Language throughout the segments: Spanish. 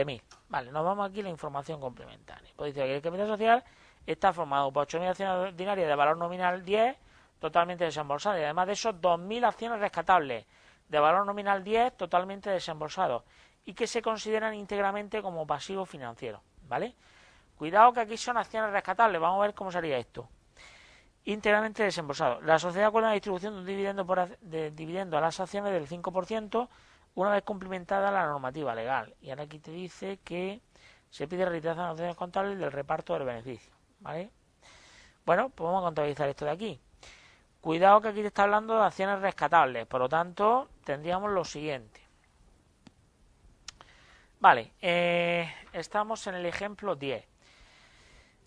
20.000. Vale, nos vamos aquí a la información complementaria. Pues dice que el capital social está formado por 8.000 acciones ordinarias de valor nominal 10, totalmente desembolsadas. Y además de eso, 2.000 acciones rescatables de valor nominal 10, totalmente desembolsados. Y que se consideran íntegramente como pasivos financieros. ¿Vale? Cuidado que aquí son acciones rescatables. Vamos a ver cómo sería esto. Íntegramente desembolsado. La sociedad acuerda la distribución de un dividendo a las acciones del 5% una vez cumplimentada la normativa legal. Y ahora aquí te dice que se pide realización de acciones contables del reparto del beneficio. ¿Vale? Bueno, pues vamos a contabilizar esto de aquí. Cuidado que aquí te está hablando de acciones rescatables. Por lo tanto, tendríamos lo siguiente. Vale, estamos en el ejemplo 10.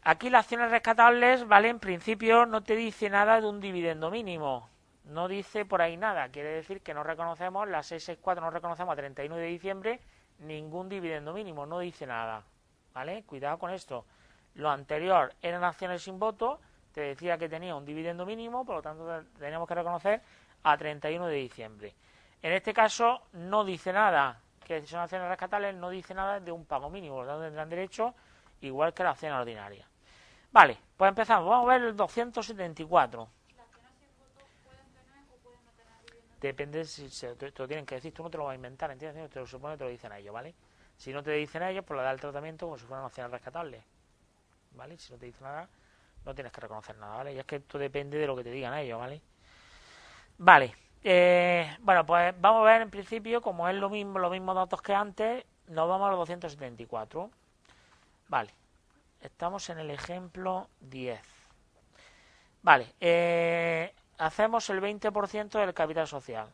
Aquí las acciones rescatables, ¿vale? En principio no te dice nada de un dividendo mínimo. No dice por ahí nada. Quiere decir que no reconocemos, la 664 no reconocemos a 31 de diciembre ningún dividendo mínimo. No dice nada. ¿Vale? Cuidado con esto. Lo anterior eran acciones sin voto. Te decía que tenía un dividendo mínimo, por lo tanto teníamos que reconocer a 31 de diciembre. En este caso no dice nada. Que son acciones rescatables, no dice nada de un pago mínimo. Por lo tanto tendrán derecho igual que la acción ordinaria. Vale, pues empezamos. Vamos a ver el 274. ¿Las acciones sin voto pueden tener o pueden no tener dividendo? Depende si te lo tienen que decir. Tú no te lo vas a inventar, ¿entiendes? Te lo supone que te lo dicen a ellos, ¿vale? Si no te dicen a ellos, pues le da el tratamiento como si fueran acciones rescatables. ¿Vale? Si no te dicen nada, no tienes que reconocer nada, ¿vale? Y es que esto depende de lo que te digan a ellos, ¿vale? Vale. Bueno, pues vamos a ver en principio, como es los mismos datos que antes, nos vamos a los 274. Vale. Estamos en el ejemplo 10. Vale, hacemos el 20% del capital social.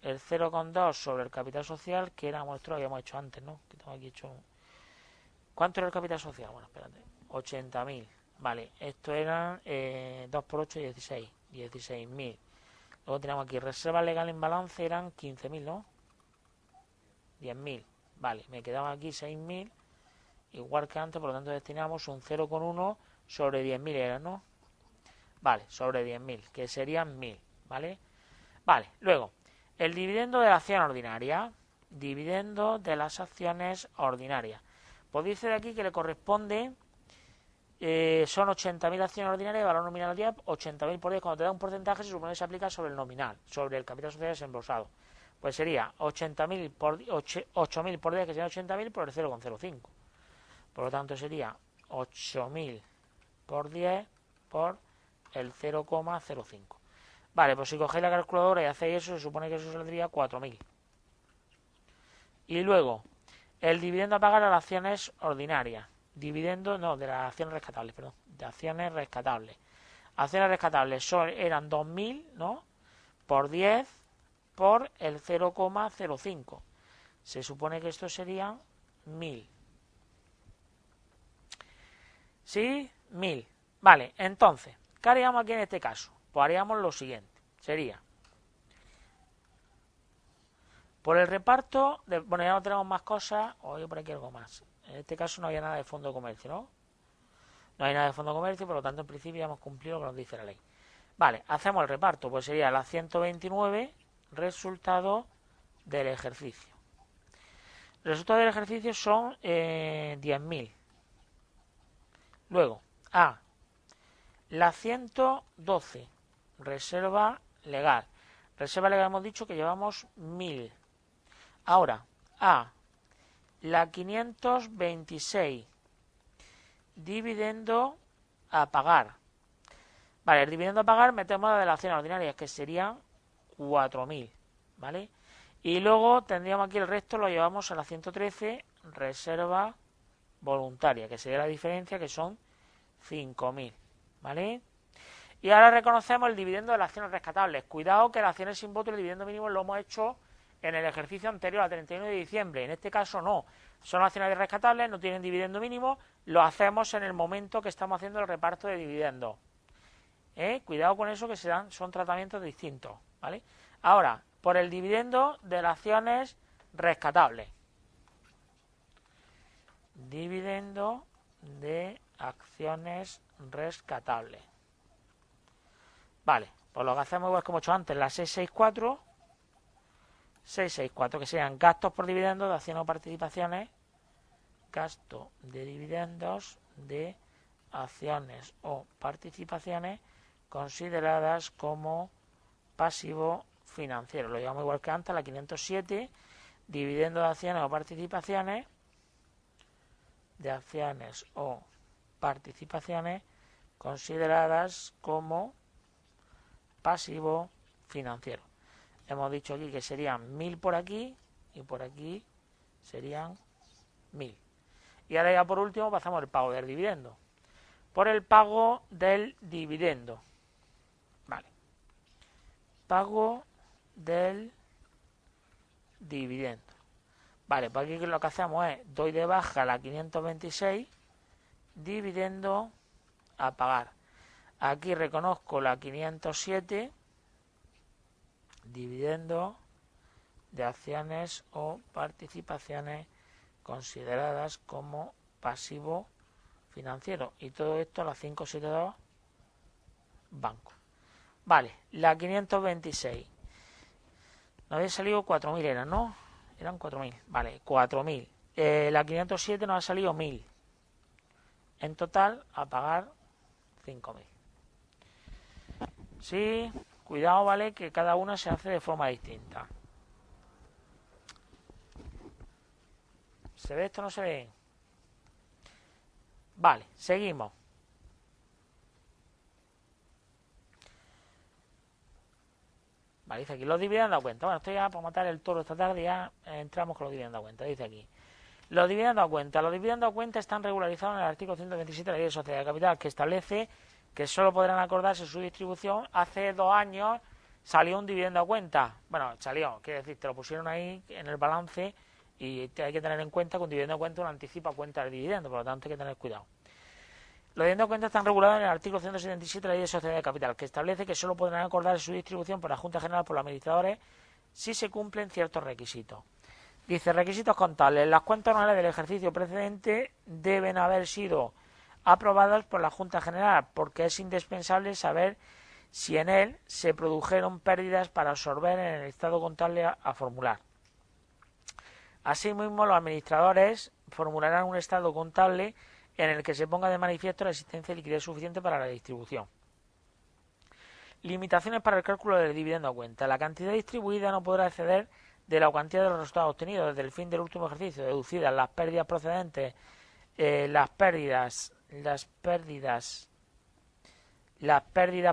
El 0,2 sobre el capital social, que era nuestro, lo habíamos hecho antes, ¿no? Que tengo aquí hecho. ¿Cuánto era el capital social? Bueno, espérate. 80.000. Vale, esto eran 2 por 8, 16. 16.000. Luego tenemos aquí reserva legal en balance, eran 15.000, ¿no? 10.000. Vale, me quedaban aquí 6.000. Igual que antes, por lo tanto destinamos un 0,1 sobre 10.000 era, ¿no? Vale, sobre 10.000, que serían 1.000, ¿vale? Vale, luego, el dividendo de la acción ordinaria. Dividendo de las acciones ordinarias. Pues dice de aquí que le corresponde, son 80.000 acciones ordinarias de valor nominal 10, 80.000 por 10. Cuando te da un porcentaje se supone que se aplica sobre el nominal, sobre el capital social desembolsado. Pues sería 80.000 por 8.000 por 10, que sería 80.000 por el 0,05. Por lo tanto sería 8.000 por 10 por el 0,05. Vale, pues si cogéis la calculadora y hacéis eso, se supone que eso saldría 4.000. Y luego, el dividendo a pagar a las acciones ordinarias. Dividendo, no, de las acciones rescatables, perdón. De acciones rescatables. Acciones rescatables eran 2.000, ¿no? Por 10 por el 0,05. Se supone que esto sería 1.000. ¿Sí? 1.000. Vale, entonces, ¿qué haríamos aquí en este caso? Pues haríamos lo siguiente. Sería, por el reparto, bueno, ya no tenemos más cosas, o hay por aquí algo más. En este caso no había nada de fondo de comercio, ¿no? No hay nada de fondo de comercio, por lo tanto, en principio ya hemos cumplido lo que nos dice la ley. Vale, hacemos el reparto, pues sería la 129, resultado del ejercicio. El resultado del ejercicio son 10.000. Luego, A, la 112, reserva legal. Reserva legal hemos dicho que llevamos 1.000. Ahora, A, la 526, dividendo a pagar. Vale, el dividendo a pagar metemos la de la acción ordinaria, que serían 4.000, ¿vale? Y luego tendríamos aquí el resto, lo llevamos a la 113, reserva voluntaria, que sería la diferencia, que son 5.000, ¿vale? Y ahora reconocemos el dividendo de las acciones rescatables. Cuidado que las acciones sin voto y el dividendo mínimo lo hemos hecho en el ejercicio anterior, al 31 de diciembre. En este caso no. Son acciones rescatables, no tienen dividendo mínimo. Lo hacemos en el momento que estamos haciendo el reparto de dividendos. Cuidado con eso, que son tratamientos distintos, ¿vale? Ahora, por el dividendo de las acciones rescatables. Dividendo de acciones rescatables. Vale, pues lo que hacemos es como he hecho antes, la 664, que sean gastos por dividendos de acciones o participaciones gasto de dividendos de acciones o participaciones consideradas como pasivo financiero. Lo llamamos igual que antes, la 507, dividendos de acciones o participaciones consideradas como pasivo financiero. Hemos dicho aquí que serían 1000 por aquí y por aquí serían 1000. Y ahora ya por último pasamos el pago del dividendo. Por el pago del dividendo. Vale. Pago del dividendo. Vale, pues aquí lo que hacemos es, doy de baja la 526, dividendo a pagar. Aquí reconozco la 507, dividendo de acciones o participaciones consideradas como pasivo financiero. Y todo esto a la 572 banco. Vale, la 526. Nos había salido 4.000, eran, ¿no? Eran 4.000. Vale, 4.000. La 507 nos ha salido 1.000. En total, a pagar 5.000. Sí, cuidado, ¿vale? Que cada una se hace de forma distinta. ¿Se ve esto o no se ve? Vale, seguimos. Vale, dice aquí, los dividendos a cuenta. Bueno, esto ya para matar el toro esta tarde ya entramos con los dividendos a cuenta. Dice aquí, los dividendos a cuenta. Los dividendos a cuenta están regularizados en el artículo 127 de la Ley de Sociedad de Capital, que establece que solo podrán acordarse su distribución. Hace 2 años salió un dividendo a cuenta. Bueno, salió, quiere decir, te lo pusieron ahí en el balance y hay que tener en cuenta que un dividendo a cuenta un anticipa cuenta del dividendo, por lo tanto hay que tener cuidado. Los dividendos a cuenta están regulados en el artículo 177 de la Ley de Sociedad de Capital, que establece que solo podrán acordarse su distribución por la Junta General por los administradores si se cumplen ciertos requisitos. Dice, requisitos contables. Las cuentas anuales del ejercicio precedente deben haber sido aprobadas por la Junta General, porque es indispensable saber si en él se produjeron pérdidas para absorber en el estado contable a formular. Asimismo, los administradores formularán un estado contable en el que se ponga de manifiesto la existencia de liquidez suficiente para la distribución. Limitaciones para el cálculo del dividendo a cuenta. La cantidad distribuida no podrá exceder de la cuantía de los resultados obtenidos desde el fin del último ejercicio, deducidas las pérdidas procedentes, las pérdidas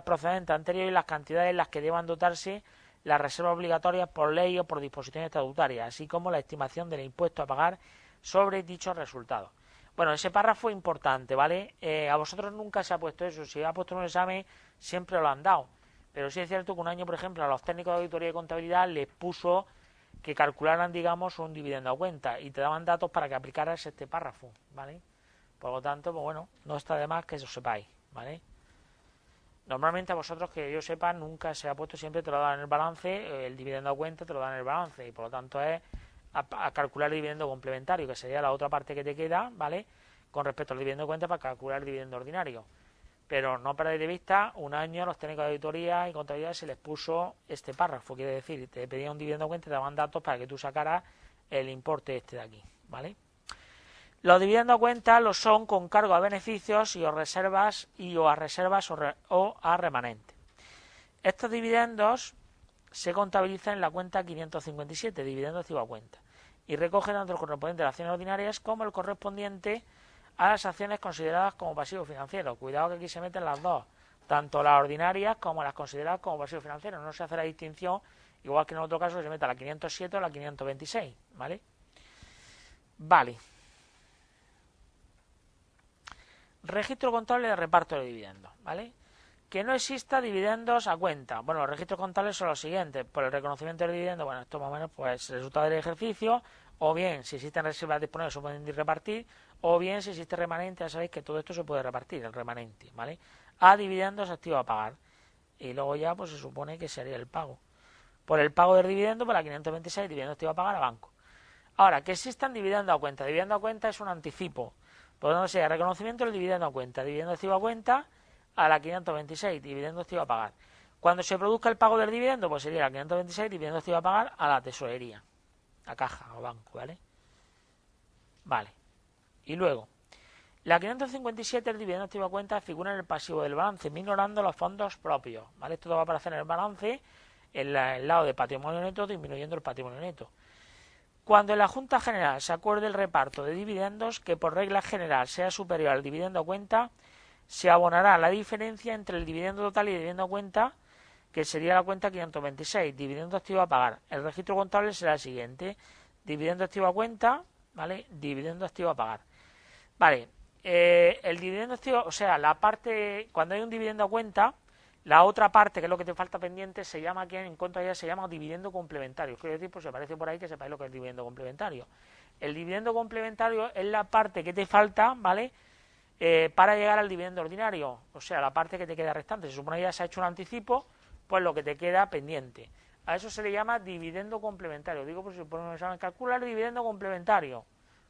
procedentes anteriores y las cantidades en las que deban dotarse las reservas obligatorias por ley o por disposiciones estatutarias, así como la estimación del impuesto a pagar sobre dichos resultados. Bueno, ese párrafo es importante, ¿vale? A vosotros nunca se ha puesto eso. Si ha puesto un examen, siempre lo han dado. Pero sí es cierto que un año, por ejemplo, a los técnicos de auditoría y contabilidad les puso que calcularan, digamos, un dividendo a cuenta y te daban datos para que aplicaras este párrafo, ¿vale? Por lo tanto, pues bueno, no está de más que eso sepáis, ¿vale? Normalmente a vosotros, que yo sepa, nunca se ha puesto, siempre te lo dan en el balance, el dividendo a cuenta te lo dan en el balance y por lo tanto es a calcular el dividendo complementario, que sería la otra parte que te queda, ¿vale? Con respecto al dividendo de cuenta para calcular el dividendo ordinario. Pero no perdáis de vista, un año a los técnicos de auditoría y contabilidad se les puso este párrafo, quiere decir, te pedían un dividendo de cuenta y te daban datos para que tú sacaras el importe este de aquí, ¿vale? Los dividendos a cuenta lo son con cargo a beneficios y o reservas o a remanente. Estos dividendos se contabilizan en la cuenta 557, dividendo activo a cuenta, y recogen tanto el correspondiente a las acciones ordinarias como el correspondiente a las acciones consideradas como pasivo financiero. Cuidado que aquí se meten las dos, tanto las ordinarias como las consideradas como pasivo financiero. No se hace la distinción, igual que en otro caso se mete la 507 o la 526, ¿vale? Vale. Registro contable de reparto de dividendos, ¿vale? Que no exista dividendos a cuenta. Bueno, los registros contables son los siguientes. Por el reconocimiento del dividendo, bueno, esto más o menos pues el resultado del ejercicio, o bien si existen reservas disponibles se pueden repartir, o bien si existe remanente, ya sabéis que todo esto se puede repartir, el remanente, ¿vale? A dividendos activo a pagar. Y luego ya pues se supone que sería el pago. Por el pago del dividendo, por la 526, dividendo activo a pagar a banco. Ahora, que existan dividendos a cuenta. Dividendo a cuenta es un anticipo. Por lo tanto, sería reconocimiento del dividendo a cuenta. Dividendo activo a cuenta a la 526, dividendo activo a pagar. Cuando se produzca el pago del dividendo, pues sería la 526, dividendo activo a pagar a la tesorería, a caja o banco, ¿vale? Vale. Y luego, la 557, el dividendo activo a cuenta, figura en el pasivo del balance, minorando los fondos propios, ¿vale? Esto va a aparecer en el balance, en el lado de patrimonio neto, disminuyendo el patrimonio neto. Cuando en la Junta General se acuerde el reparto de dividendos, que por regla general sea superior al dividendo a cuenta, se abonará la diferencia entre el dividendo total y el dividendo a cuenta, que sería la cuenta 526, dividendo activo a pagar. El registro contable será el siguiente: dividendo activo a cuenta, ¿vale? Dividendo activo a pagar. Vale, el dividendo activo, o sea, la parte, cuando hay un dividendo a cuenta, la otra parte, que es lo que te falta pendiente, se llama aquí en cuanto a ella, se llama dividendo complementario. Quiero decir, pues se aparece por ahí que sepáis lo que es el dividendo complementario. El dividendo complementario es la parte que te falta, ¿vale? Para llegar al dividendo ordinario, o sea, la parte que te queda restante. Se supone que ya se ha hecho un anticipo, pues lo que te queda pendiente. A eso se le llama dividendo complementario. Digo, por si ponen un examen, calcula el dividendo complementario,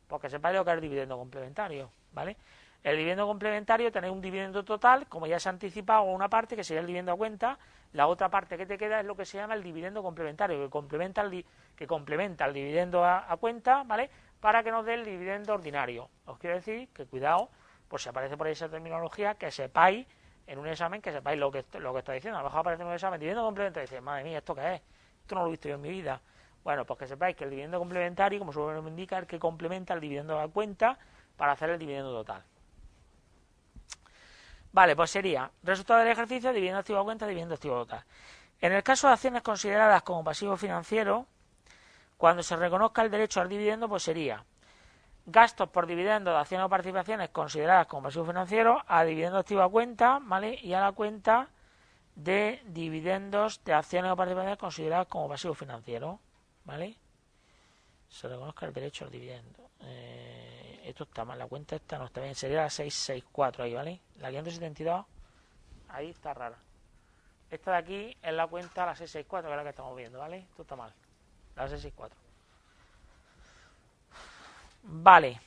porque sepáis lo que es el dividendo complementario, ¿vale? El dividendo complementario, tenéis un dividendo total, como ya se ha anticipado, una parte que sería el dividendo a cuenta, la otra parte que te queda es lo que se llama el dividendo complementario, que complementa el dividendo a cuenta, ¿vale? Para que nos dé el dividendo ordinario. Os quiero decir que cuidado, por si aparece por ahí esa terminología, que sepáis en un examen, que sepáis lo que estoy diciendo. A lo mejor aparece en un examen dividendo complementario y dices, madre mía, ¿esto qué es? Esto no lo he visto yo en mi vida. Bueno, pues que sepáis que el dividendo complementario, como su nombre me indica, es el que complementa el dividendo a cuenta para hacer el dividendo total. Vale, pues sería resultado del ejercicio, dividendo activo a cuenta, dividendo activo total. En el caso de acciones consideradas como pasivo financiero, cuando se reconozca el derecho al dividendo, pues sería gastos por dividendos de acciones o participaciones consideradas como pasivo financiero, a dividendo activo a cuenta, ¿vale? Y a la cuenta de dividendos de acciones o participaciones consideradas como pasivo financiero, ¿vale? Se reconozca el derecho al dividendo. Esto está mal, la cuenta esta no está bien, sería la 664 ahí, ¿vale? La 572, ahí está rara. Esta de aquí es la cuenta, la 664, que es la que estamos viendo, ¿vale? Esto está mal, la 664. Vale,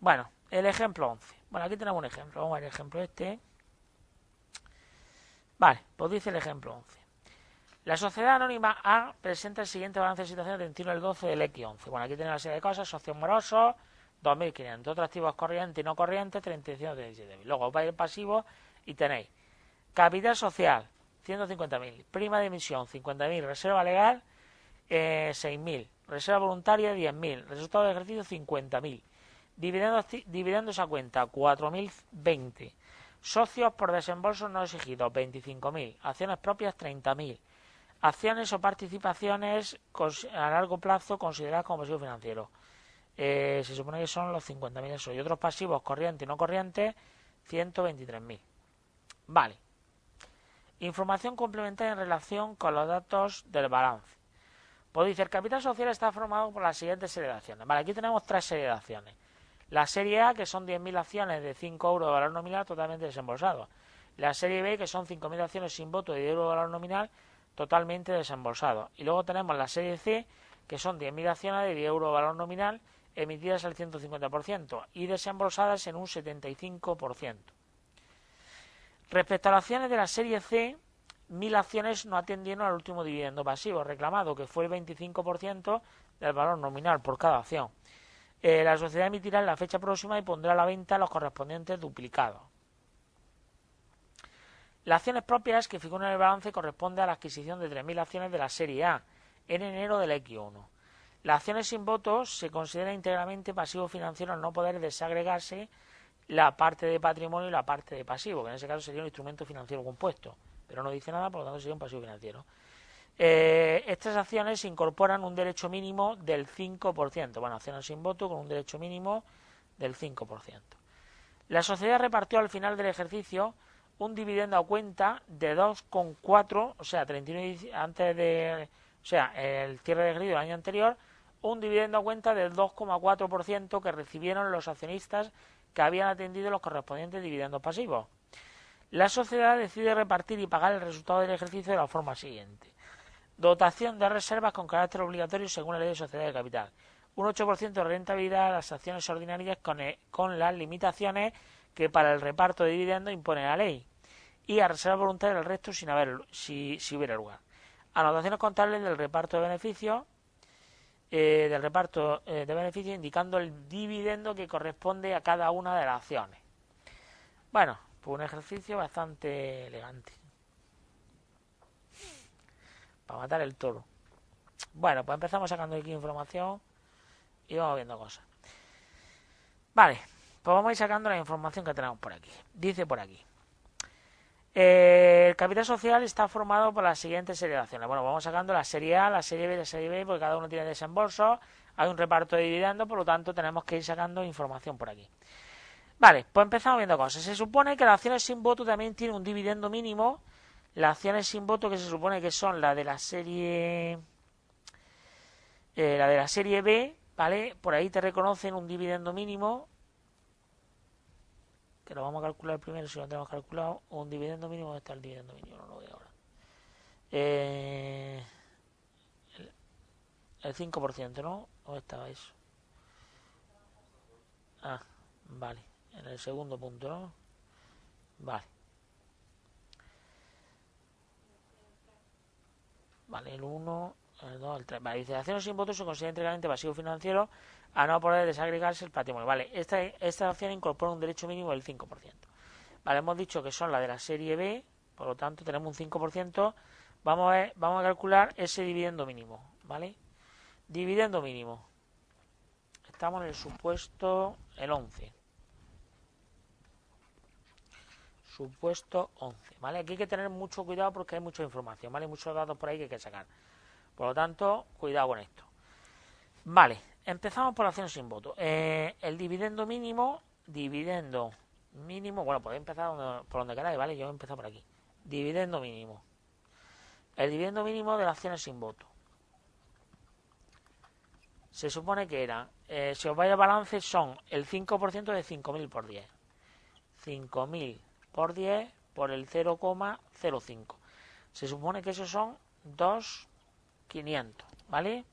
bueno, el ejemplo 11. Bueno, aquí tenemos un ejemplo, vamos a ver el ejemplo este. Vale, pues dice el ejemplo 11. La sociedad anónima A presenta el siguiente balance de situación del 31 del 12 del X11. Bueno, aquí tenemos una serie de cosas: socios morosos, 2.500, otros activos corrientes y no corrientes, 35.037. Luego vais al pasivo y tenéis capital social, 150.000, prima de emisión, 50.000, reserva legal, 6.000, reserva voluntaria, 10.000, resultado de ejercicio, 50.000, dividendos a cuenta, 4.020, socios por desembolsos no exigidos, 25.000, acciones propias, 30.000, acciones o participaciones a largo plazo consideradas como pasivo financiero. Se supone que son los 50.000 eso. Y otros pasivos corrientes y no corrientes, 123.000. Vale. Información complementaria en relación con los datos del balance. Pues dice, el capital social está formado por las siguientes series de acciones. Vale, aquí tenemos tres series de acciones. La serie A, que son 10.000 acciones de 5 euros de valor nominal totalmente desembolsados. La serie B, que son 5.000 acciones sin voto de 10 euros de valor nominal totalmente desembolsados. Y luego tenemos la serie C, que son 10.000 acciones de 10 euros de valor nominal emitidas al 150% y desembolsadas en un 75%. Respecto a las acciones de la serie C, 1.000 acciones no atendieron al último dividendo pasivo reclamado, que fue el 25% del valor nominal por cada acción. La sociedad emitirá en la fecha próxima y pondrá a la venta los correspondientes duplicados. Las acciones propias que figuran en el balance corresponden a la adquisición de 3.000 acciones de la serie A en enero del X1. Las acciones sin votos se consideran íntegramente pasivo financiero al no poder desagregarse la parte de patrimonio y la parte de pasivo, que en ese caso sería un instrumento financiero compuesto, pero no dice nada, por lo tanto sería un pasivo financiero. Estas acciones incorporan un derecho mínimo del 5%, bueno, acciones sin voto con un derecho mínimo del 5%. La sociedad repartió al final del ejercicio un dividendo a cuenta de 2,4, o sea, 39 antes de, o sea, el cierre de ejercicio del año anterior, un dividendo a cuenta del 2,4% que recibieron los accionistas que habían atendido los correspondientes dividendos pasivos. La sociedad decide repartir y pagar el resultado del ejercicio de la forma siguiente. Dotación de reservas con carácter obligatorio según la Ley de Sociedades de Capital. Un 8% de rentabilidad a las acciones ordinarias con las limitaciones que para el reparto de dividendos impone la ley. Y a reserva voluntaria el resto si hubiera lugar. Anotaciones contables del reparto de beneficios del reparto de beneficios, indicando el dividendo que corresponde a cada una de las acciones. Bueno, pues un ejercicio bastante elegante para matar el toro. Bueno, pues empezamos sacando aquí información y vamos viendo cosas. Vale, pues vamos a ir sacando la información que tenemos por aquí. Dice por aquí: el capital social está formado por la siguiente serie de acciones. Bueno, vamos sacando la serie A, la serie B y la serie B, porque cada uno tiene desembolsos, hay un reparto de dividendos, por lo tanto tenemos que ir sacando información por aquí. Vale, pues empezamos viendo cosas. Se supone que las acciones sin voto también tienen un dividendo mínimo. Las acciones sin voto, que se supone que son la de la serie B, ¿vale? Por ahí te reconocen un dividendo mínimo, que lo vamos a calcular primero si lo tenemos calculado. Un dividendo mínimo, ¿dónde está el dividendo mínimo? No lo veo ahora. El 5%, ¿no? ¿Dónde estaba eso? Ah, vale. En el segundo punto, ¿no? Vale. Vale, el 1, el 2, el 3. Vale, dice: acciones sin votos se considera íntegramente pasivo financiero a no poder desagregarse el patrimonio. Vale, esta acción incorpora un derecho mínimo del 5%. Vale, hemos dicho que son las de la serie B, por lo tanto tenemos un 5%. Vamos a calcular ese dividendo mínimo, ¿vale? Dividendo mínimo. Estamos en el supuesto el 11. Supuesto 11, ¿vale? Aquí hay que tener mucho cuidado porque hay mucha información, ¿vale? Hay muchos datos por ahí que hay que sacar. Por lo tanto, cuidado con esto. Vale, empezamos por la acción sin voto. El dividendo mínimo, bueno, podéis empezar por donde queráis, ¿vale? Yo he empezado por aquí. Dividendo mínimo. El dividendo mínimo de las acciones sin voto. Se supone que era, si os vais al balance, son el 5% de 5.000 por 10. 5.000 por 10 por el 0,05. Se supone que esos son 2.500, ¿vale?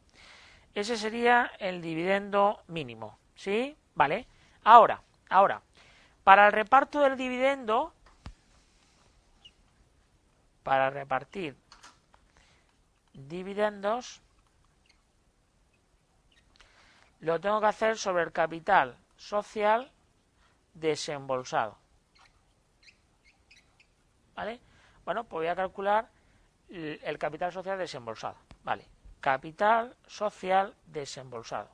Ese sería el dividendo mínimo, ¿sí? ¿Vale? Ahora, para el reparto del dividendo, para repartir dividendos, lo tengo que hacer sobre el capital social desembolsado, ¿vale? Bueno, pues voy a calcular el capital social desembolsado, ¿vale? Capital social desembolsado.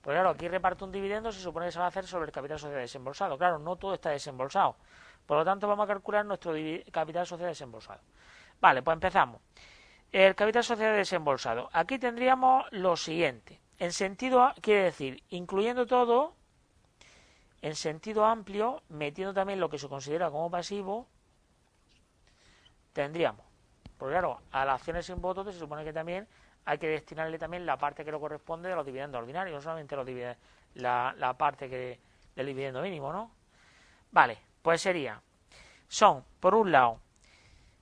Pues claro, aquí reparto un dividendo, se supone que se va a hacer sobre el capital social desembolsado. Claro, no todo está desembolsado. Por lo tanto, vamos a calcular nuestro capital social desembolsado. Vale, pues empezamos. El capital social desembolsado. Aquí tendríamos lo siguiente. En sentido, quiere decir, incluyendo todo, en sentido amplio, metiendo también lo que se considera como pasivo, tendríamos, porque claro, a las acciones sin voto se supone que también hay que destinarle también la parte que le corresponde de los dividendos ordinarios, no solamente la parte del dividendo mínimo, ¿no? Vale, pues son, por un lado,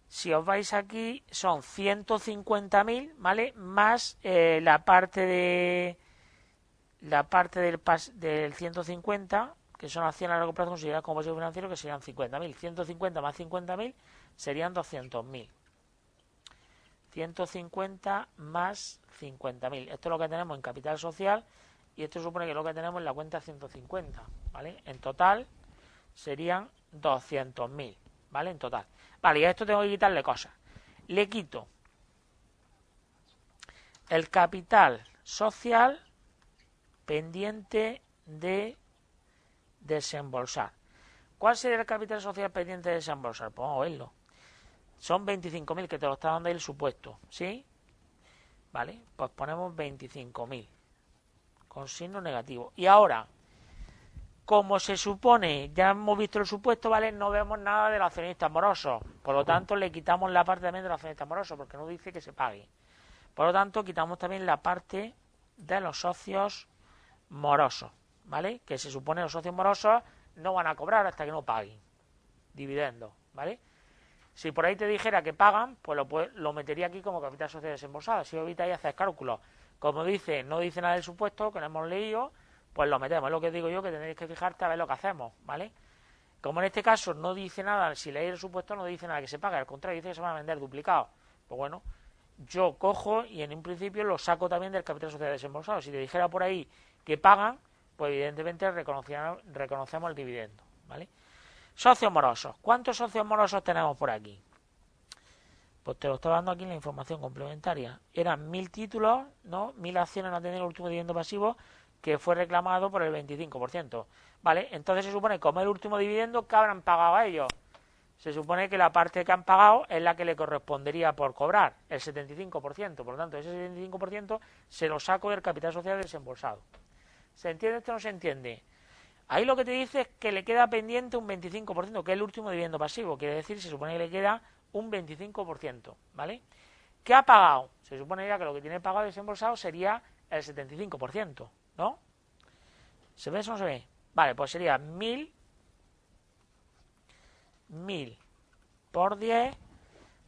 si os vais aquí, son 150.000, ¿vale? Más la parte del 150, que son acciones a largo plazo consideradas como pasivo financiero, que serían 50.000. 150 más 50.000 serían 200.000. 150 más 50.000. Esto es lo que tenemos en capital social y esto supone que es lo que tenemos en la cuenta 150, ¿vale? En total serían 200.000, ¿vale? En total. Vale, y a esto tengo que quitarle cosas. Le quito el capital social pendiente de desembolsar. ¿Cuál sería el capital social pendiente de desembolsar? Pues vamos a verlo. Son 25.000, que te lo está dando ahí el supuesto, ¿sí? Vale, pues ponemos 25.000 con signo negativo. Y ahora, como se supone, ya hemos visto el supuesto, ¿vale? No vemos nada del accionista moroso. Por lo tanto, le quitamos la parte también del accionista moroso, porque no dice que se pague. Por lo tanto, quitamos también la parte de los socios morosos, ¿vale? Que se supone que los socios morosos no van a cobrar hasta que no paguen dividendos, ¿vale? Si por ahí te dijera que pagan, pues lo metería aquí como capital social desembolsado. Si evitáis y haces cálculos, como dice, no dice nada del supuesto, que no hemos leído, pues lo metemos. Es lo que digo yo, que tendréis que fijarte a ver lo que hacemos, ¿vale? Como en este caso no dice nada, si leéis el supuesto no dice nada que se pague, al contrario, dice que se van a vender duplicados. Pues bueno, yo cojo y en un principio lo saco también del capital social desembolsado. Si te dijera por ahí que pagan, pues evidentemente reconocemos el dividendo, ¿vale? Socios morosos. ¿Cuántos socios morosos tenemos por aquí? Pues te lo estoy dando aquí en la información complementaria. Eran 1000 títulos, ¿no? 1000 acciones no tenían el último dividendo pasivo que fue reclamado por el 25%. ¿Vale? Entonces se supone que como el último dividendo, ¿qué habrán pagado a ellos? Se supone que la parte que han pagado es la que le correspondería por cobrar, el 75%. Por lo tanto, ese 75% se lo saco del capital social desembolsado. ¿Se entiende esto o no se entiende? Ahí lo que te dice es que le queda pendiente un 25%, que es el último dividendo pasivo. Quiere decir, se supone que le queda un 25%, ¿vale? ¿Qué ha pagado? Se supone ya que lo que tiene pagado desembolsado sería el 75%, ¿no? ¿Se ve eso o no se ve? Vale, pues sería 1000 por 10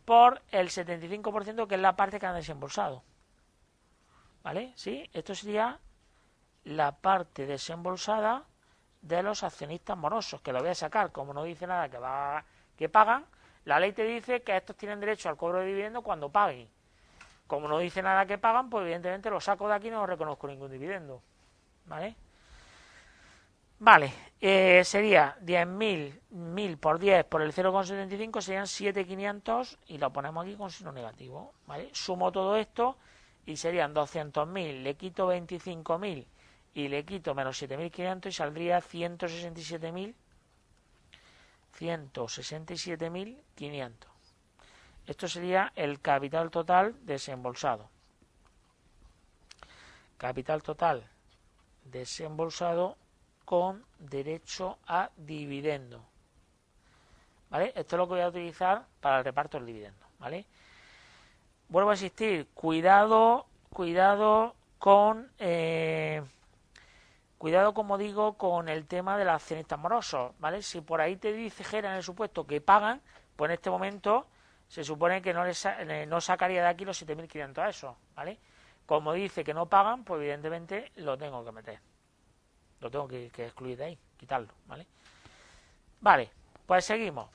por el 75%, que es la parte que han desembolsado. ¿Vale? ¿Sí? Esto sería la parte desembolsada de los accionistas morosos, que lo voy a sacar, como no dice nada que pagan, la ley te dice que estos tienen derecho al cobro de dividendo cuando paguen. Como no dice nada que pagan, pues evidentemente lo saco de aquí y no reconozco ningún dividendo. ¿Vale? Vale, sería 10.000, 1000 por 10 por el 0,75 serían 7.500 y lo ponemos aquí con signo negativo. ¿Vale? Sumo todo esto y serían 200.000, le quito 25.000 y le quito menos 7.500 y saldría 167.500. Esto sería el capital total desembolsado. Capital total desembolsado con derecho a dividendo. ¿Vale? Esto es lo que voy a utilizar para el reparto del dividendo. ¿Vale? Vuelvo a insistir, cuidado con... cuidado, como digo, con el tema de los accionistas morosos, ¿vale? Si por ahí te dijera en el supuesto que pagan, pues en este momento se supone que no sacaría de aquí los 7.500 a eso, ¿vale? Como dice que no pagan, pues evidentemente lo tengo que meter. Lo tengo que excluir de ahí, quitarlo, ¿vale? Vale, pues seguimos.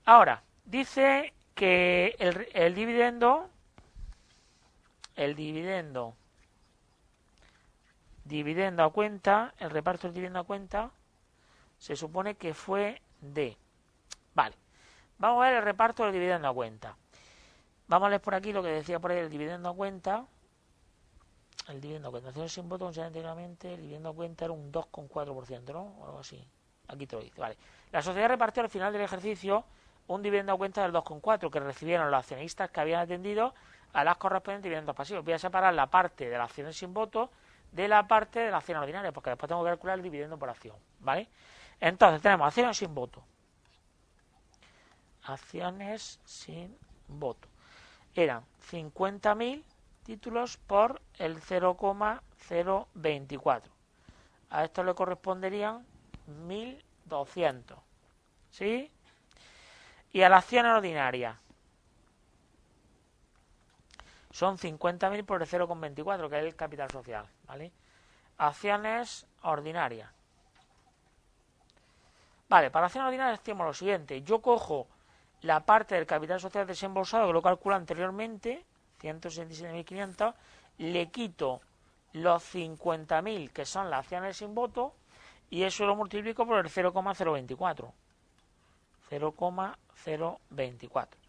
Ahora, dice que el dividendo a cuenta, el reparto del dividendo a cuenta, se supone que fue de... Vale, vamos a ver el reparto del dividendo a cuenta. Vamos a leer por aquí lo que decía por ahí el dividendo a cuenta. El dividendo a cuenta, acciones sin voto, íntegramente, el dividendo a cuenta era un 2,4%, ¿no? O algo así. Aquí te lo dice, vale. La sociedad repartió al final del ejercicio un dividendo a cuenta del 2,4 que recibieron los accionistas que habían atendido a las correspondientes dividendos pasivos. Voy a separar la parte de las acciones sin voto de la parte de la acción ordinaria, porque después tengo que calcular el dividendo por acción, ¿vale? Entonces tenemos acciones sin voto. Acciones sin voto. Eran 50.000 títulos por el 0,024. A esto le corresponderían 1.200. ¿Sí? Y a la acción ordinaria son 50.000 por el 0,24, que es el capital social, ¿vale? Acciones ordinarias. Vale, para acciones ordinarias hacemos lo siguiente. Yo cojo la parte del capital social desembolsado, que lo calculo anteriormente, 167.500, le quito los 50.000 que son las acciones sin voto y eso lo multiplico por el 0,024. 0,024.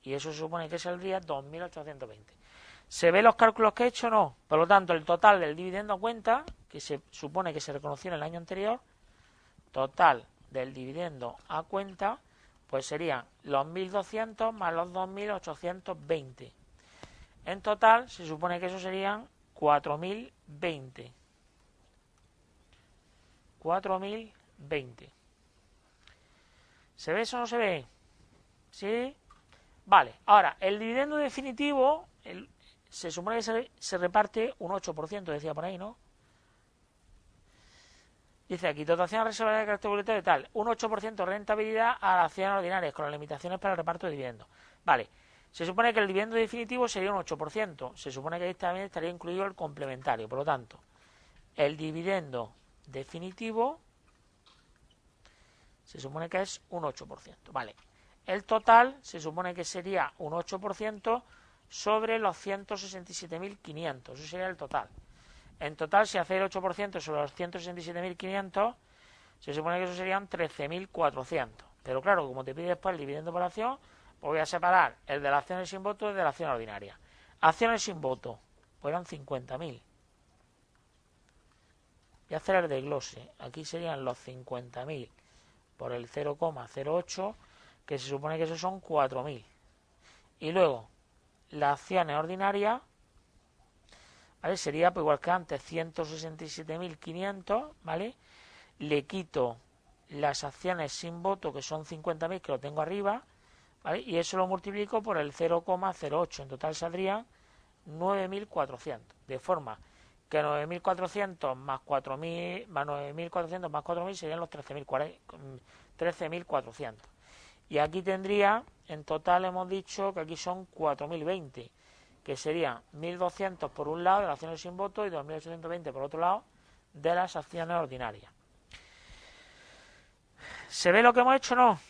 Y eso se supone que saldría 2.820. ¿Se ven los cálculos que he hecho? No. Por lo tanto, el total del dividendo a cuenta, que se supone que se reconoció en el año anterior, total del dividendo a cuenta, pues serían los 1.200 más los 2.820. En total, se supone que eso serían 4.020. 4.020. ¿Se ve eso o no se ve? ¿Sí? Vale. Ahora, el dividendo definitivo, se supone que se reparte un 8%, decía por ahí, ¿no? Dice aquí, dotación a reserva de carácter voluntario y tal, un 8% de rentabilidad a las acciones ordinarias, con las limitaciones para el reparto de dividendos. Vale. Se supone que el dividendo definitivo sería un 8%. Se supone que ahí también estaría incluido el complementario. Por lo tanto, el dividendo definitivo se supone que es un 8%. Vale. El total se supone que sería un 8% sobre los 167.500. Eso sería el total. En total, si hacéis el 8% sobre los 167.500, se supone que eso serían 13.400. Pero claro, como te pide después el dividendo por acción, pues voy a separar el de las acciones sin voto del de la acción ordinaria. Acciones sin voto, pues eran 50.000. Voy a hacer el desglose. Aquí serían los 50.000 por el 0,08, que se supone que esos son 4.000. Y luego, las acciones ordinarias, ¿vale? Sería pues igual que antes, 167.500, ¿vale? Le quito las acciones sin voto, que son 50.000, que lo tengo arriba, ¿vale? Y eso lo multiplico por el 0,08. En total saldrían 9.400. De forma que 9.400 más 4.000 más 9.400 más 4.000 serían los 13.400. Y aquí tendría, en total hemos dicho que aquí son 4.020, que serían 1.200 por un lado de las acciones sin voto y 2.820 por otro lado de las acciones ordinarias. ¿Se ve lo que hemos hecho o no?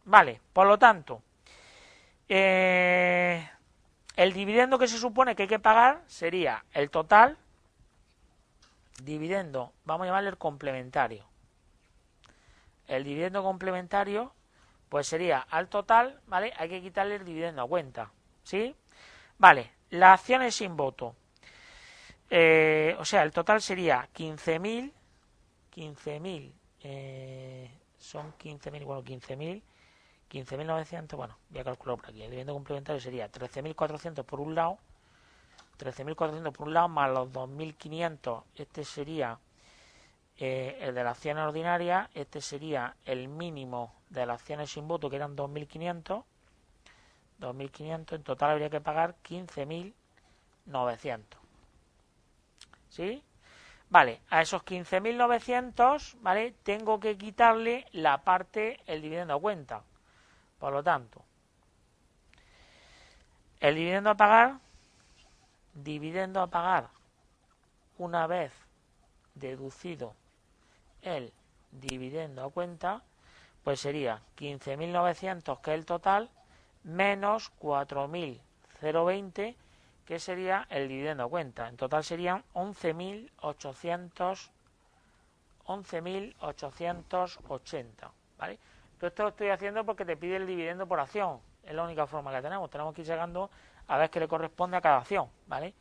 Vale, por lo tanto, el dividendo que se supone que hay que pagar sería el total, dividendo, vamos a llamarle el complementario. El dividendo complementario, pues sería al total, ¿vale? Hay que quitarle el dividendo a cuenta, ¿sí? Vale, las acciones sin voto. O sea, el total sería 15.000, son 15.000, bueno, 15.900, bueno, voy a calcular por aquí. El dividendo complementario sería 13.400 por un lado, 13.400 por un lado, más los 2.500, este sería el de las acciones ordinarias, este sería el mínimo de las acciones sin voto, que eran 2.500, en total habría que pagar 15.900. ¿Sí? Vale, a esos 15.900, ¿vale? Tengo que quitarle la parte, el dividendo a cuenta. Por lo tanto, el dividendo a pagar, una vez deducido el dividendo a cuenta, pues sería 15.900, que es el total, menos 4.020, que sería el dividendo a cuenta. En total serían 11.880, ¿vale? Todo esto lo estoy haciendo porque te pide el dividendo por acción. Es la única forma que tenemos. Tenemos que ir sacando a ver qué le corresponde a cada acción, ¿vale?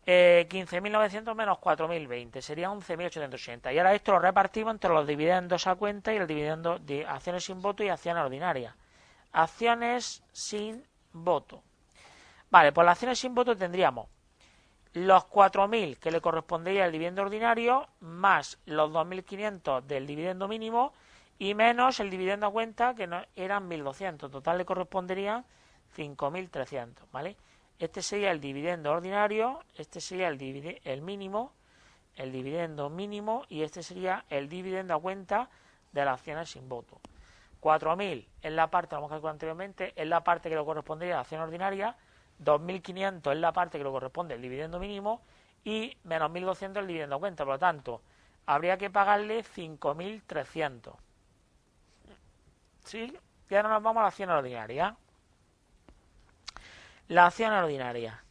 15.900 menos 4.020 sería 11.880. Y ahora esto lo repartimos entre los dividendos a cuenta y el dividendo de acciones sin voto y acciones ordinarias. Acciones sin voto. Vale, pues las acciones sin voto tendríamos los 4.000 que le correspondería al dividendo ordinario, más los 2.500 del dividendo mínimo y menos el dividendo a cuenta, que no, eran 1.200. Total le correspondería 5.300, ¿vale? Este sería el dividendo ordinario, este sería el mínimo, el dividendo mínimo, y este sería el dividendo a cuenta de las acciones sin voto. 4.000 es la parte, lo hemos calculado anteriormente, es la parte que le correspondería a la acción ordinaria, 2.500 es la parte que le corresponde el dividendo mínimo y menos 1.200 el dividendo a cuenta. Por lo tanto, habría que pagarle 5.300. ¿Sí? Y ahora nos vamos a la acción ordinaria. La acción ordinaria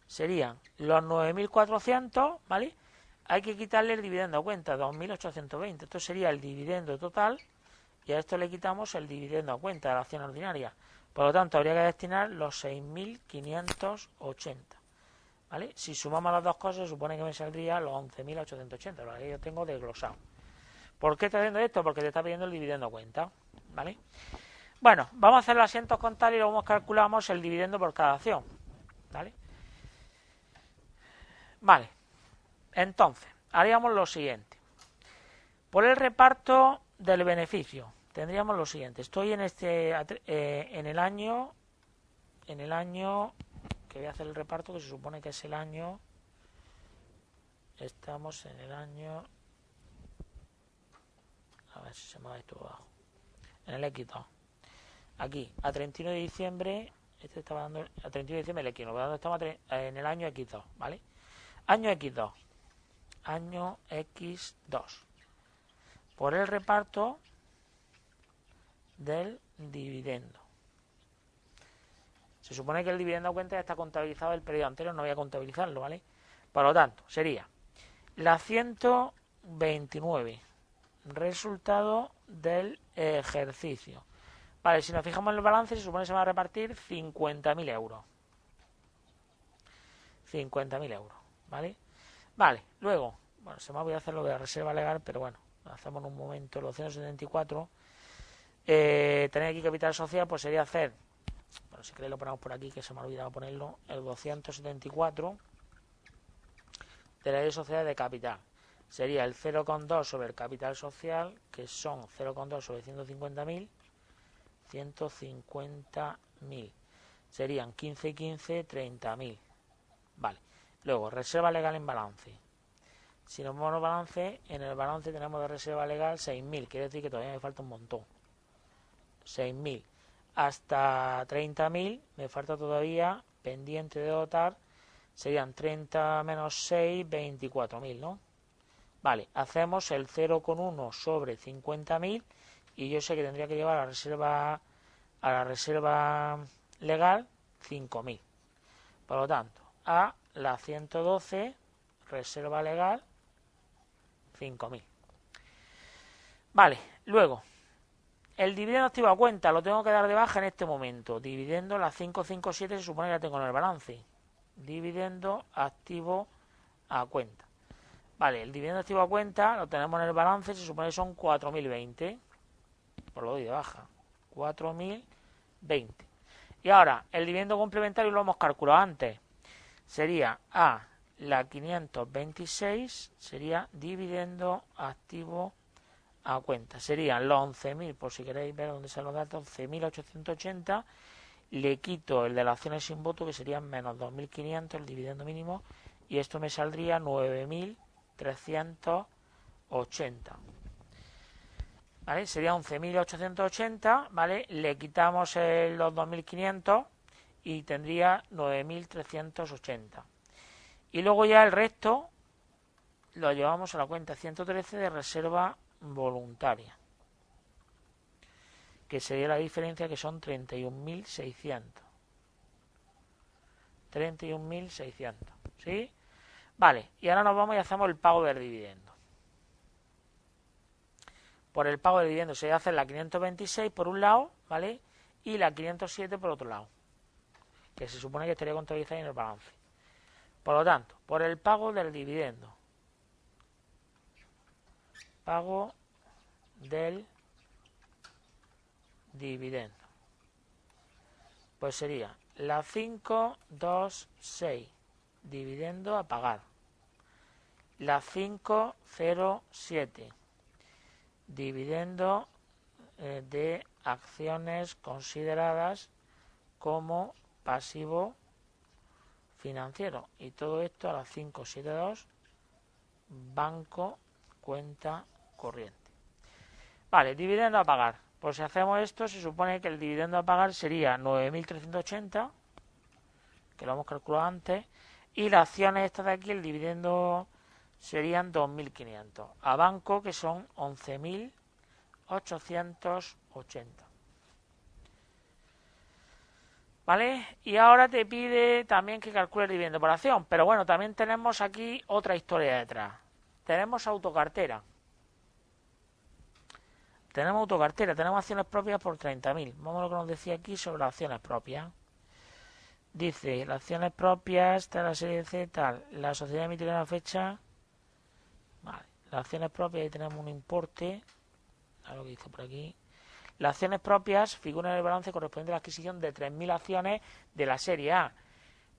serían los 9.400, ¿vale? Hay que quitarle el dividendo a cuenta, 2.820. Esto sería el dividendo total y a esto le quitamos el dividendo a cuenta de la acción ordinaria. Por lo tanto, habría que destinar los 6.580, ¿vale? Si sumamos las dos cosas, supone que me saldría los 11.880, lo que yo tengo desglosado. ¿Por qué está haciendo esto? Porque te está pidiendo el dividendo a cuenta, ¿vale? Bueno, vamos a hacer los asientos contables y luego calculamos el dividendo por cada acción, ¿vale? Vale, entonces, haríamos lo siguiente. Por el reparto del beneficio, tendríamos lo siguiente. Estoy en en el año, que voy a hacer el reparto, que se supone que es el año, estamos en el año, a ver si se me va esto abajo, en el X2. Aquí, a 31 de diciembre, este estaba dando, a 31 de diciembre el X1, estamos en el año X2, ¿vale? Año X2. Año X2. Por el reparto del dividendo. Se supone que el dividendo a cuenta ya está contabilizado del periodo anterior, no voy a contabilizarlo, ¿vale? Por lo tanto, sería la 129, resultado del ejercicio. Vale, si nos fijamos en el balance, se supone que se van a repartir 50.000 euros. 50.000 euros, ¿vale? Vale, luego, bueno, se me ha olvidado hacer lo de la reserva legal, pero bueno, lo hacemos en un momento. Los 174, tener aquí capital social, pues sería hacer, bueno, si queréis lo ponemos por aquí, que se me ha olvidado ponerlo, el 274 de la ley de sociedades de capital. Sería el 0,2 sobre el capital social, que son 0,2 sobre 150.000, 150.000. Serían 15 y 15, 30.000. Vale. Luego, reserva legal en balance. Si nos vamos al balance, en el balance tenemos de reserva legal 6.000. Quiere decir que todavía me falta un montón. 6.000. Hasta 30.000 me falta todavía pendiente de dotar. Serían 30 menos 6, 24.000, ¿no? Vale, hacemos el 0,1 sobre 50.000 y yo sé que tendría que llevar a la reserva legal 5.000. Por lo tanto, a la 112, reserva legal 5.000. Vale, luego, el dividendo activo a cuenta lo tengo que dar de baja en este momento. Dividendo la 557 se supone que la tengo en el balance. Dividendo activo a cuenta. Vale, el dividendo activo a cuenta lo tenemos en el balance, se supone que son 4.020. Pues lo doy de baja. 4.020. Y ahora, el dividendo complementario lo hemos calculado antes. Sería a la 526, sería dividendo activo a cuenta. Serían los 11.000, por si queréis ver dónde están los datos, 11.880. Le quito el de las acciones sin voto, que serían menos 2.500, el dividendo mínimo, y esto me saldría 9.380. ¿Vale? Sería 11.880, ¿vale? Le quitamos los 2.500 y tendría 9.380. Y luego ya el resto lo llevamos a la cuenta 113 de reserva voluntaria, que sería la diferencia, que son 31.600. 31.600, ¿sí? Vale, y ahora nos vamos y hacemos el pago del dividendo. Por el pago de dividendo se hace la 526 por un lado, ¿vale? Y la 507 por otro lado, que se supone que estaría contabilizada en el balance. Por lo tanto, por el pago del dividendo, pago del dividendo, pues sería la 526, dividendo a pagar, la 507, dividendo de acciones consideradas como pasivo financiero, y todo esto a la 572, banco, cuenta corriente. Vale, dividendo a pagar. Pues si hacemos esto, se supone que el dividendo a pagar sería 9.380, que lo hemos calculado antes, y las acciones estas de aquí, el dividendo serían 2.500. A banco, que son 11.880. ¿Vale? Y ahora te pide también que calcule el dividendo por acción. Pero bueno, también tenemos aquí otra historia detrás. Tenemos autocartera. Tenemos acciones propias por 30.000. Vamos a lo que nos decía aquí sobre las acciones propias. Dice, las acciones propias, tal, la serie C, tal. La sociedad emitirá una fecha. Vale, las acciones propias, ahí tenemos un importe. A lo que dice por aquí. Las acciones propias figuran en el balance correspondiente a la adquisición de 3.000 acciones de la serie A.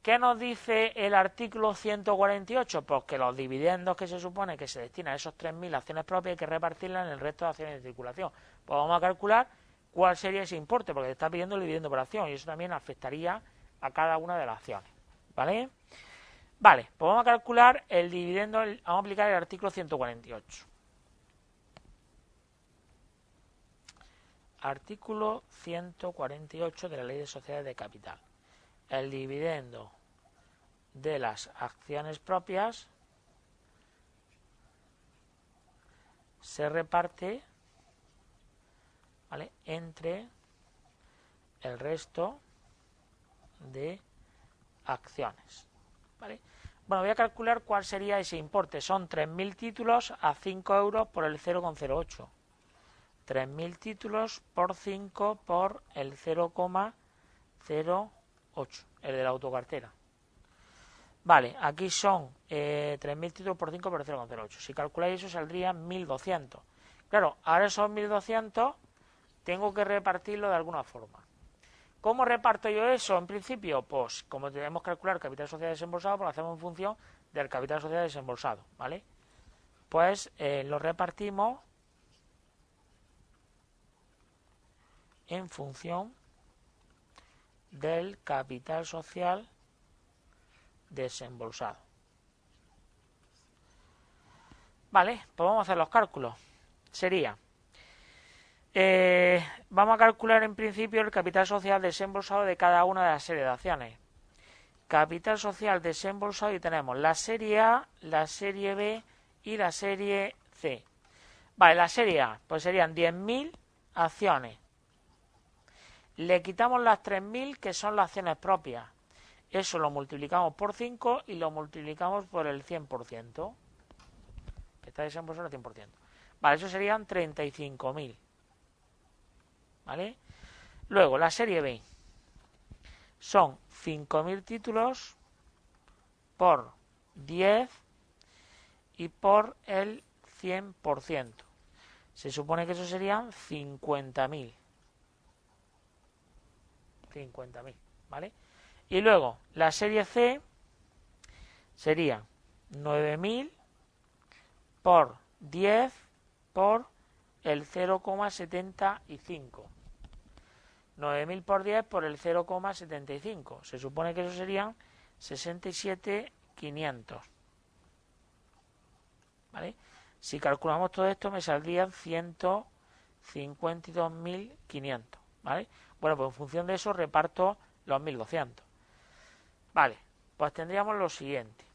¿Qué nos dice el artículo 148? Pues que los dividendos que se supone que se destinan a esos 3.000 acciones propias hay que repartirlas en el resto de acciones de circulación. Pues vamos a calcular cuál sería ese importe, porque te está pidiendo el dividendo por acción y eso también afectaría a cada una de las acciones. ¿Vale? Vale, pues vamos a calcular el dividendo, vamos a aplicar el artículo 148. Artículo 148 de la Ley de Sociedades de Capital. El dividendo de las acciones propias se reparte, ¿vale?, entre el resto de acciones. ¿Vale? Bueno, voy a calcular cuál sería ese importe. Son 3.000 títulos a 5 euros por el 0,08. 3.000 títulos por 5 por el 0,08, el de la autocartera. Vale, aquí son 3.000 títulos por 5 por el 0,08. Si calculáis eso saldría 1.200. Claro, ahora esos 1.200 tengo que repartirlo de alguna forma. ¿Cómo reparto yo eso? En principio, pues como tenemos que calcular capital social desembolsado, pues lo hacemos en función del capital social desembolsado, ¿vale? Pues lo repartimos en función del capital social desembolsado. Vale, pues vamos a hacer los cálculos. Sería, vamos a calcular en principio el capital social desembolsado de cada una de las series de acciones. Capital social desembolsado y tenemos la serie A, la serie B y la serie C. Vale, la serie A, pues serían 10.000 acciones. Le quitamos las 3.000 que son las acciones propias. Eso lo multiplicamos por 5 y lo multiplicamos por el 100%. Que está desembolsado el 100%. Vale, eso serían 35.000. ¿Vale? Luego, la serie B. Son 5.000 títulos por 10 y por el 100%. Se supone que eso serían 50.000. 50.000, ¿vale? Y luego, la serie C sería 9.000 por 10 por el 0,75. 9.000 por 10 por el 0,75. Se supone que eso serían 67.500. ¿Vale? Si calculamos todo esto me saldrían 152.500. ¿Vale? Bueno, pues en función de eso reparto los 1.200. Vale, pues tendríamos lo siguiente.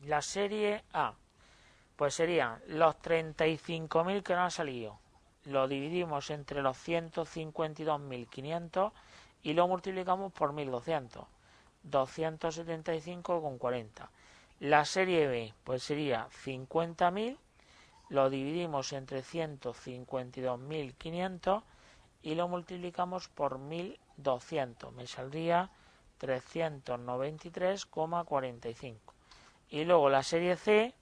La serie A, pues serían los 35.000 que nos han salido. Lo dividimos entre los 152.500 y lo multiplicamos por 1.200. 275,40. La serie B, pues sería 50.000. Lo dividimos entre 152.500 y lo multiplicamos por 1.200. Me saldría 393,45. Y luego la serie C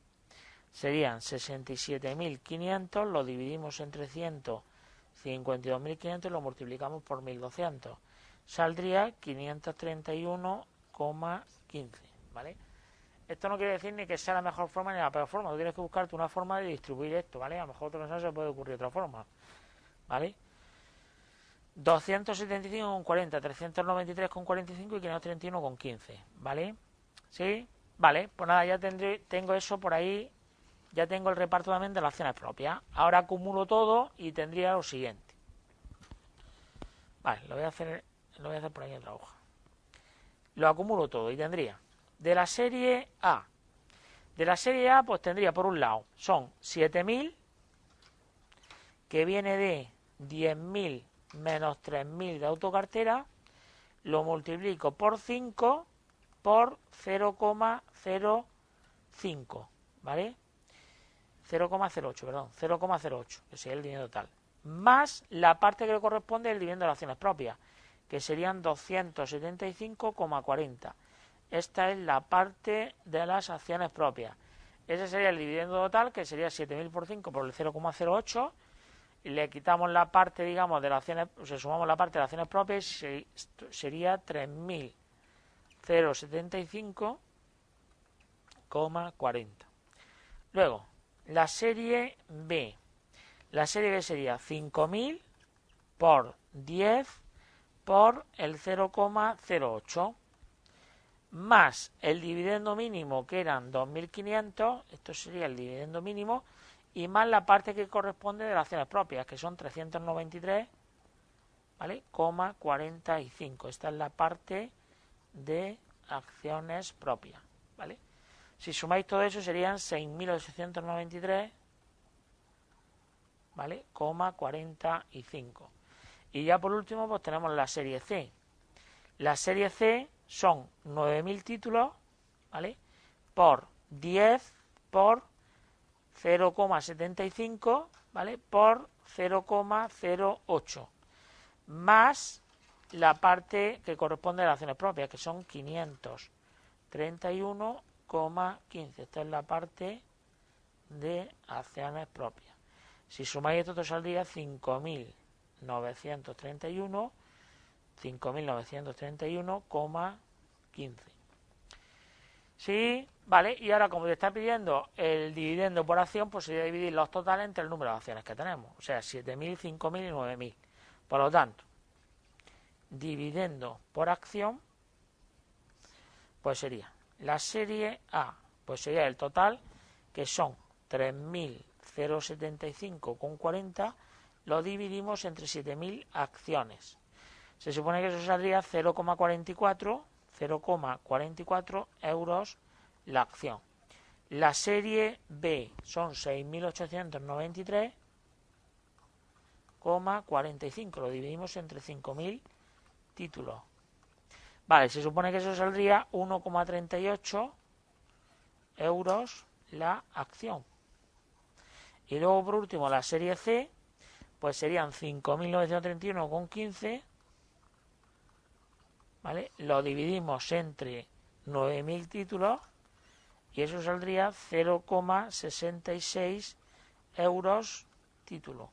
serían 67.500. Lo dividimos entre 152.500 y lo multiplicamos por 1.200. Saldría 531,15. ¿Vale? Esto no quiere decir ni que sea la mejor forma ni la peor forma. Tú tienes que buscarte una forma de distribuir esto, ¿vale? A lo mejor a otra persona se puede ocurrir otra forma, ¿vale? 275,40, 393,45 y 531,15, ¿vale? ¿Sí? Vale, pues nada, ya tengo eso por ahí. Ya tengo el reparto también de las acciones propias. Ahora acumulo todo y tendría lo siguiente. Vale, lo voy a hacer por ahí en otra hoja. Lo acumulo todo y tendría de la serie A. De la serie A, pues tendría por un lado, son 7.000, que viene de 10.000 menos 3.000 de autocartera, lo multiplico por 5 por 0,05, ¿vale? 0,08, perdón, 0,08, que sería el dividendo total, más la parte que le corresponde del dividendo de las acciones propias, que serían 275,40. Esta es la parte de las acciones propias. Ese sería el dividendo total, que sería 7.000 por 5 por el 0,08. Y le quitamos la parte, digamos, de las acciones, o sea, sumamos la parte de las acciones propias y sería 3.075,40. Luego, la serie B. La serie B sería 5.000 por 10 por el 0,08. Más el dividendo mínimo, que eran 2.500, esto sería el dividendo mínimo, y más la parte que corresponde de las acciones propias, que son 393, ¿vale? 45. Esta es la parte de acciones propias, ¿vale? Si sumáis todo eso serían 6.893, ¿vale? 45. Y ya por último, pues tenemos la serie C. La serie C son 9.000 títulos, ¿vale? Por 10 por 0,75, ¿vale? Por 0,08, más la parte que corresponde a las acciones propias, que son 531,15. Esta es la parte de acciones propias. Si sumáis esto, te saldría 5.931,15. Sí, vale, y ahora como te está pidiendo el dividendo por acción, pues sería dividir los totales entre el número de acciones que tenemos, o sea, 7.000, 5.000 y 9.000. Por lo tanto, dividendo por acción, pues sería la serie A, pues sería el total, que son 3.075,40, lo dividimos entre 7.000 acciones. Se supone que eso saldría 0,44 euros la acción. La serie B son 6.893,45, lo dividimos entre 5.000 títulos. Vale, se supone que eso saldría 1,38 euros la acción. Y luego por último la serie C, pues serían 5.931,15, ¿vale? Lo dividimos entre 9.000 títulos y eso saldría 0,66 euros título.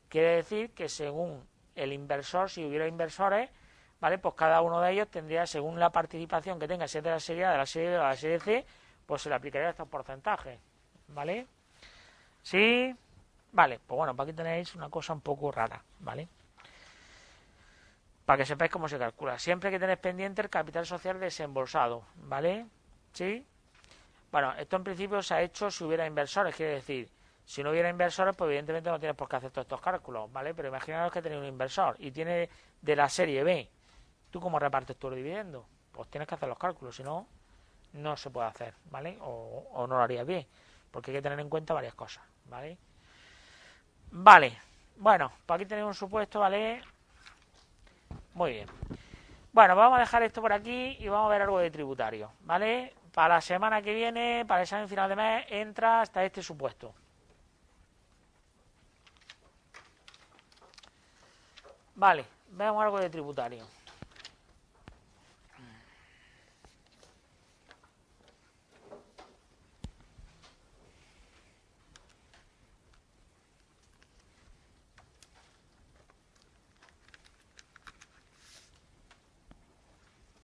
Quiere decir que según el inversor, si hubiera inversores, ¿vale? Pues cada uno de ellos tendría, según la participación que tenga, si es de la serie A, de la serie B o de la serie C, pues se le aplicaría estos porcentajes, ¿vale? ¿Sí? Vale, pues bueno, pues aquí tenéis una cosa un poco rara, ¿vale? Para que sepáis cómo se calcula. Siempre que tenéis pendiente el capital social desembolsado, ¿vale? ¿Sí? Bueno, esto en principio se ha hecho si hubiera inversores, quiere decir, si no hubiera inversores, pues evidentemente no tienes por qué hacer todos estos cálculos, ¿vale? Pero imaginaos que tenéis un inversor y tiene de la serie B, ¿tú cómo repartes tu dividendo? Pues tienes que hacer los cálculos, si no, no se puede hacer, ¿vale? O no lo harías bien, porque hay que tener en cuenta varias cosas, ¿vale? Vale, bueno, pues aquí tenéis un supuesto, ¿vale? Muy bien. Bueno, vamos a dejar esto por aquí y vamos a ver algo de tributario, ¿vale? Para la semana que viene, para el examen final de mes, entra hasta este supuesto. Vale, veamos algo de tributario.